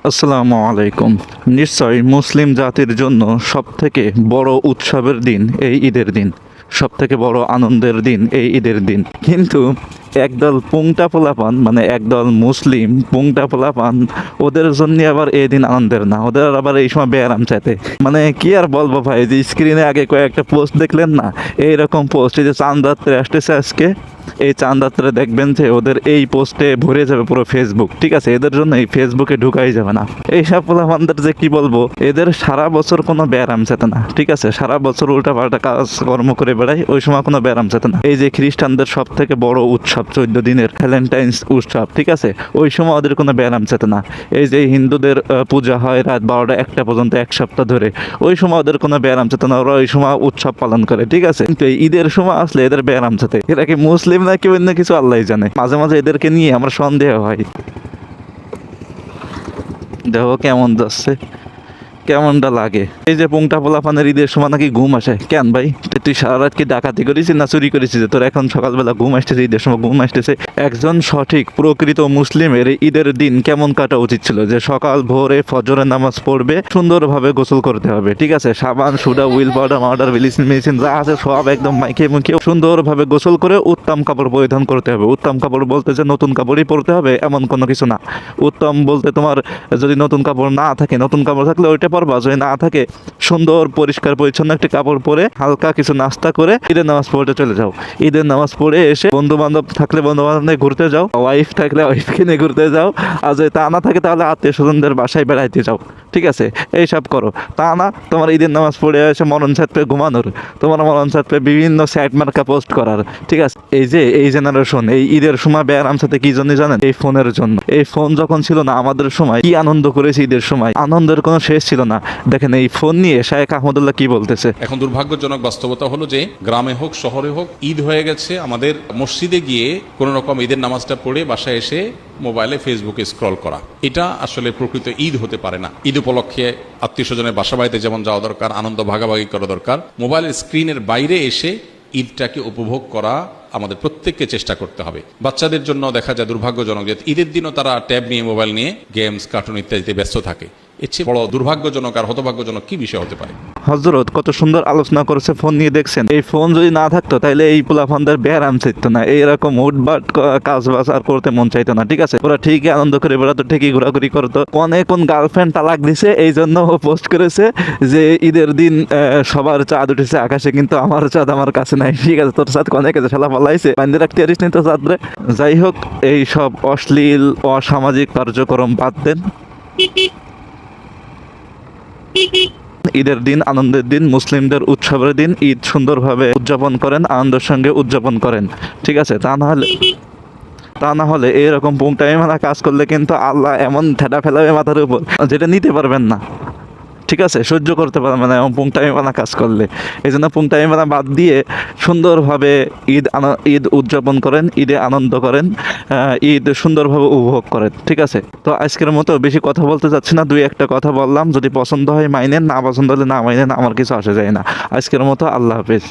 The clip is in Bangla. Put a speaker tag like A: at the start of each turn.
A: আসসালামু আলাইকুম। নিশ্চয় মুসলিম জাতির জন্য সবথেকে বড় উৎসবের দিন এই ঈদের দিন। সবথেকে বড় আনন্দের দিন এই ঈদের দিন। কিন্তু একদল পুংটা পোলাপান মানে একদল মুসলিম পুংটা পোলাপান ওদের জন্য আবার এই দিন আনন্দের না, ওদের আবার এই সময় ব্যায়াম চাইতে। মানে কি আর বলবো ভাই, যে স্ক্রিনে আগে কয়েকটা পোস্ট দেখলেন না, এইরকম পোস্ট, এই যে চাঁদ রাত্রে আসতেছে আজকে, এই চাঁদ রাত্রে দেখবেন যে ওদের এই পোস্টে ভরে যাবে পুরো ফেসবুক। ঠিক আছে, এদের জন্য এই ফেসবুকে ঢুকাই যাবে না। এইসব পোলাপানদের যে কি বলবো, এদের সারা বছর কোনো ব্যায়াম চেতে না। ঠিক আছে, সারা বছর উল্টা পাল্টা কাজকর্ম করে বেড়ায়, ওই সময় কোনো ব্যায়াম চেতে না। এই যে খ্রিস্টানদের সব থেকে বড় উৎসব 14 দিনের ভ্যালেন্টাইন্স উৎসব, ঠিক আছে, ওই সময় ওদের কোনো ব্যায়াম চেতে না। এই যে হিন্দুদের পূজা হয় রাত 12টা 1টা পর্যন্ত এক সপ্তাহ ধরে, ওই সময় ওদের কোনো ব্যায়াম চেতে না, ওরা ওই সময় উৎসব পালন করে। ঠিক আছে, কিন্তু এই ঈদের সময় আসলে এদের ব্যায়াম চেতে। এরা কি মুসলিম নাকি অন্য কিছু আল্লাহ জানে। মাঝে মাঝে এদেরকে নিয়ে আমার সন্দেহ হয়। দেখো কেমন যাচ্ছে, কেমনটা লাগে। এই যে পুংটা পোলাপানের ঈদের সময় নাকি ঘুম আসে। কেন ভাই, তুই সারা রাত কি ডাকাতি করেছিস না চুরি করেছিস, তোর এখন সকালবেলা ঘুম আসতেছে, ঈদের সময় ঘুম আসতেছে? একজন সঠিক প্রকৃত মুসলিমের ঈদের দিন কেমন কাটা উচিত ছিল, যে সকাল ভোরে ফজরের নামাজ পড়বে, সুন্দরভাবে গোসল করতে হবে। ঠিক আছে, সাবান সুডা হুইল পাউডার মাউডার মেডিসিন মেডিসিন যা আছে সব একদম মাইকে মুখে সুন্দরভাবে গোসল করে উত্তম কাপড় পরিধান করতে হবে। উত্তম কাপড় বলতে যে নতুন কাপড়ই পরতে হবে এমন কোনো কিছু না। উত্তম বলতে তোমার যদি নতুন কাপড় না থাকে, নতুন কাপড় থাকলে ওইটা পরবা, যদি না থাকে সুন্দর পরিষ্কার পরিচ্ছন্ন একটি কাপড় পরে হালকা কিছু নাস্তা করে ঈদের নামাজ পড়তে চলে যাও। ঈদের নামাজ পড়ে এসে বন্ধু বান্ধব থাকলে বন্ধু বান্ধব নিয়ে ঘুরতে যাও, ওয়াইফ থাকলে ওয়াইফকে নিয়ে ঘুরতে যাও, আর যদি তা না থাকে তাহলে আত্মীয় স্বজনদের বাসায় বেড়াইতে যাও। ঠিক আছে, এইসব করো। তা না তোমার ঈদের নামাজ পড়ে এসে মরণ ছাড়বে ঘুমানোর, তোমার মরণ ছাড়বে বিভিন্ন স্যাড মার্কা পোস্ট করার। ঠিক আছে, এই যে এই জেনারেশন এই ঈদের সময় ব্যায়াম সাথে কি জন্য জানেন? এই ফোনের জন্য। এই ফোন যখন ছিল না আমাদের সময় কি আনন্দ করেছি ঈদের সময়, আনন্দের কোনো শেষ ছিল না। দেখেন এই ফোন নিয়ে শায়েখ আহমদুল্লাহ কি বলতেছে।
B: এখন দুর্ভাগ্যজনক বাস্তবতা হলো যে গ্রামে হোক শহরে হোক ঈদ হয়ে গেছে, আমাদের মসজিদে গিয়ে কোনো রকম ঈদের নামাজটা পড়ে বাসায় এসে মোবাইলে ফেসবুকে স্ক্রল করা, এটা আসলে প্রকৃত ঈদ হতে পারে না। ঈদ উপলক্ষে আত্মীয় স্বজনের বাসা বাড়িতে যেমন যাওয়া দরকার, আনন্দ ভাগাভাগি করা দরকার, মোবাইলের স্ক্রিনের বাইরে এসে ঈদটাকে উপভোগ করা আমাদের প্রত্যেককে চেষ্টা করতে হবে। বাচ্চাদের জন্য দেখা যায় দুর্ভাগ্যজনক যে ঈদের দিনও তারা ট্যাব নিয়ে মোবাইল নিয়ে গেমস কার্টুন ইত্যাদিতে ব্যস্ত থাকে। এর চেয়ে বড় দুর্ভাগ্যজনক আর হতভাগ্যজনক কি বিষয় হতে পারে?
A: হযরত কত সুন্দর আলোচনা করেছে ফোন নিয়ে, দেখছেন? এই ফোন যদি না থাকতো তাহলে এই পোলাফানদের ব্যায়াম চাইতো না, এইরকম উঠবাট কাজ বাজ আর করতে মন চাইতো না। ঠিক আছে, ওরা ঠিকই আনন্দ করে বেড়াতো, ঠিকই ঘোরাঘুরি করতো। কোন গার্লফ্রেন্ড তালাক দিছে এই জন্য ও পোস্ট করেছে যে ঈদের দিন সবার চাঁদ উঠেছে আকাশে, কিন্তু আমার চাঁদ আমার কাছে নাই। ঠিক আছে, তোর চাঁদ কনে গেছে, শালা পালাইছে, বান্ধে রাখতে পারিস নি তো চাঁদ রে। যাই হোক, এই সব অশ্লীল অসামাজিক কার্যক্রম বাদ দেন। ঈদের দিন আনন্দের দিন, মুসলিমদের উৎসবের দিন। ঈদ সুন্দরভাবে উদযাপন করেন, আনন্দের সঙ্গে উদযাপন করেন। ঠিক আছে, তা না হলে এরকম পুংটামি মারা কাজ করলে কিন্তু আল্লাহ এমন ঠেটা ফেলাবে মাথার উপর যেটা নিতে পারবেন না। ঠিক আছে, সহ্য করতে পারবেন না এমন পুংটামি মারা কাজ করলে। এই জন্য পুংটামি মারা বাদ দিয়ে সুন্দরভাবে ঈদ উদযাপন করেন, ঈদে আনন্দ করেন, ঈদ সুন্দরভাবে উপভোগ করেন। ঠিক আছে, তো আজকের মতো বেশি কথা বলতে চাচ্ছি না, দুই একটা কথা বললাম। যদি পছন্দ হয় মাইনেন, না পছন্দ হলে না মাইনেন, আমার কিছু আসে যায় না। আজকের মতো আল্লাহ হাফেজ।